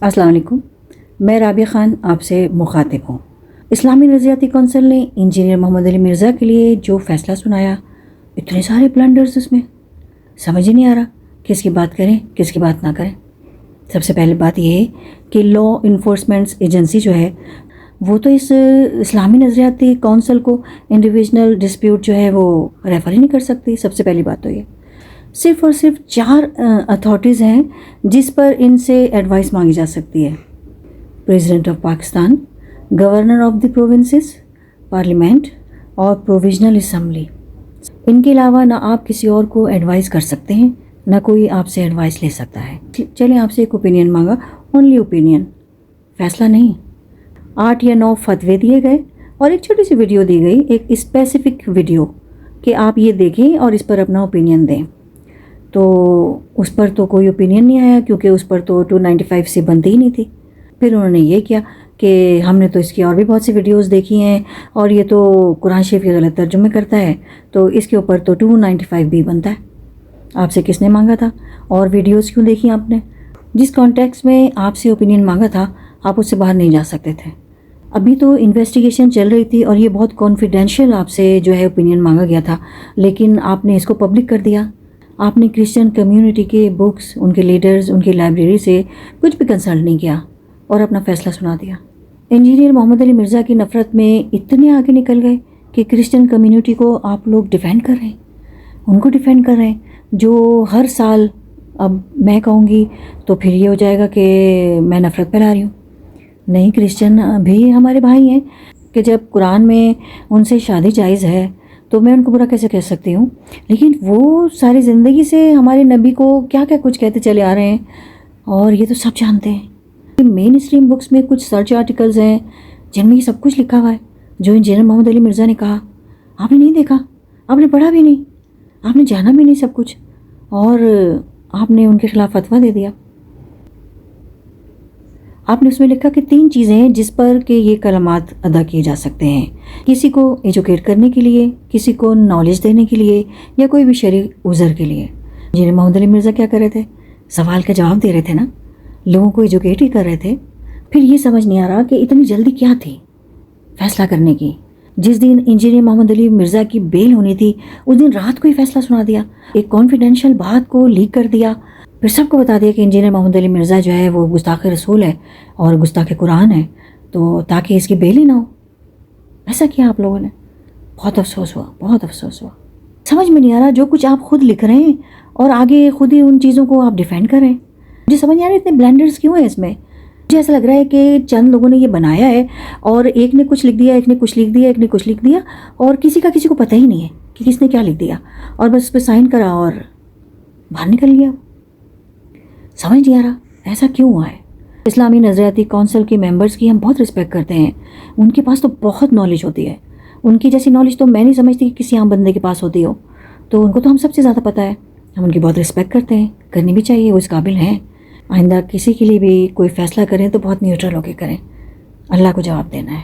السلام علیکم، میں رابعہ خان آپ سے مخاطب ہوں۔ اسلامی نظریاتی کونسل نے انجینئر محمد علی مرزا کے لیے جو فیصلہ سنایا، اتنے سارے بلنڈرز اس میں سمجھ ہی نہیں آ رہا کس کی بات کریں کس کی بات نہ کریں۔ سب سے پہلے بات یہ ہے کہ لا انفورسمنٹ ایجنسی جو ہے وہ تو اس اسلامی نظریاتی کونسل کو انڈیویژنل ڈسپیوٹ جو ہے وہ ریفر ہی نہیں کر سکتی۔ سب سے پہلی بات تو یہ صرف اور صرف 4 اتھارٹیز ہیں جس پر ان سے ایڈوائس مانگی جا سکتی ہے: president of Pakistan, governor of the provinces, parliament اور پروویژنل اسمبلی۔ ان کے علاوہ نہ آپ کسی اور کو ایڈوائز کر سکتے ہیں، نہ کوئی آپ سے ایڈوائس لے سکتا ہے۔ چلیں آپ سے ایک اوپینین مانگا، اونلی اوپینین، فیصلہ نہیں۔ 8 یا 9 فتوے دیے گئے اور ایک چھوٹی سی ویڈیو دی گئی، ایک اسپیسیفک ویڈیو کہ آپ یہ دیکھیں اور اس پر اپنا اوپینین دیں۔ تو اس پر تو کوئی اوپینین نہیں آیا کیونکہ اس پر تو 295 سے بنتی ہی نہیں تھی۔ پھر انہوں نے یہ کیا کہ ہم نے تو اس کی اور بھی بہت سی ویڈیوز دیکھی ہیں اور یہ تو قرآن شریف کے غلط ترجمے کرتا ہے، تو اس کے اوپر تو 295 بھی بنتا ہے۔ آپ سے کس نے مانگا تھا اور ویڈیوز کیوں دیکھی آپ نے؟ جس کانٹیکس میں آپ سے اوپینین مانگا تھا آپ اس سے باہر نہیں جا سکتے تھے۔ ابھی تو انویسٹیگیشن چل رہی تھی اور یہ بہت کانفیڈینشیل آپ سے جو ہے اوپینین مانگا گیا تھا، لیکن آپ نے اس کو پبلک کر دیا۔ آپ نے کرسچن کمیونٹی کے بکس، ان کے لیڈرز، ان کی لائبریری سے کچھ بھی کنسلٹ نہیں کیا اور اپنا فیصلہ سنا دیا۔ انجینئر محمد علی مرزا کی نفرت میں اتنے آگے نکل گئے کہ کرسچن کمیونٹی کو آپ لوگ ڈیفینڈ کر رہے ہیں، ان کو ڈیفینڈ کر رہے ہیں جو ہر سال، اب میں کہوں گی تو پھر یہ ہو جائے گا کہ میں نفرت پھیلا رہی ہوں۔ نہیں، کرسچن بھی ہمارے بھائی ہیں کہ جب قرآن میں ان سے شادی جائز ہے تو میں ان کو برا کیسے کہہ سکتی ہوں، لیکن وہ ساری زندگی سے ہمارے نبی کو کیا کیا کچھ کہتے چلے آ رہے ہیں اور یہ تو سب جانتے ہیں۔ مین اسٹریم بکس میں کچھ سرچ آرٹیکلز ہیں جن میں یہ سب کچھ لکھا ہوا ہے جو انجینئر محمد علی مرزا نے کہا۔ آپ نے نہیں دیکھا، آپ نے پڑھا بھی نہیں، آپ نے جانا بھی نہیں سب کچھ، اور آپ نے ان کے خلاف فتویٰ دے دیا۔ آپ نے اس میں لکھا کہ 3 چیزیں ہیں جس پر کہ یہ کلمات ادا کیے جا سکتے ہیں: کسی کو ایجوکیٹ کرنے کے لیے، کسی کو نالج دینے کے لیے، یا کوئی بھی شرعی عذر کے لیے۔ انجینئر محمد علی مرزا کیا کر رہے تھے؟ سوال کا جواب دے رہے تھے نا، لوگوں کو ایجوکیٹ ہی کر رہے تھے۔ پھر یہ سمجھ نہیں آ رہا کہ اتنی جلدی کیا تھی فیصلہ کرنے کی؟ جس دن انجینئر محمد علی مرزا کی بیل ہونی تھی اس دن رات کو ہی فیصلہ سنا دیا، ایک کانفیڈینشیل بات کو لیک کر دیا، پھر سب کو بتا دیا کہ انجینئر محمد علی مرزا جو ہے وہ گستاخ رسول ہے اور گستاخ قرآن ہے، تو تاکہ اس کی بیل ہی نہ ہو۔ ایسا کیا آپ لوگوں نے؟ بہت افسوس ہوا، بہت افسوس ہوا۔ سمجھ میں نہیں آ رہا، جو کچھ آپ خود لکھ رہے ہیں اور آگے خود ہی ان چیزوں کو آپ ڈیفینڈ کر رہے ہیں۔ مجھے سمجھ نہیں آ رہا اتنے بلینڈرز کیوں ہیں اس میں۔ مجھے ایسا لگ رہا ہے کہ چند لوگوں نے یہ بنایا ہے اور ایک نے کچھ لکھ دیا، ایک نے کچھ لکھ دیا، ایک نے کچھ لکھ دیا، اور کسی کا کسی کو پتہ ہی نہیں ہے کہ کس نے کیا لکھ دیا، اور بس اس پہ سائن کرا اور باہر نکل گیا۔ سمجھ نہیں آ رہا ایسا کیوں ہوا ہے۔ اسلامی نظریاتی کونسل کے ممبرز کی ہم بہت رسپیکٹ کرتے ہیں، ان کے پاس تو بہت نالج ہوتی ہے، ان کی جیسی نالج تو میں نہیں سمجھتی کہ کسی عام بندے کے پاس ہوتی ہو، تو ان کو تو ہم سب سے زیادہ پتہ ہے، ہم ان کی بہت رسپیکٹ کرتے ہیں، کرنی بھی چاہیے، وہ اس قابل ہیں۔ آئندہ کسی کے لیے بھی کوئی فیصلہ کریں تو بہت نیوٹرل ہو کے کریں، اللہ کو جواب دینا ہے۔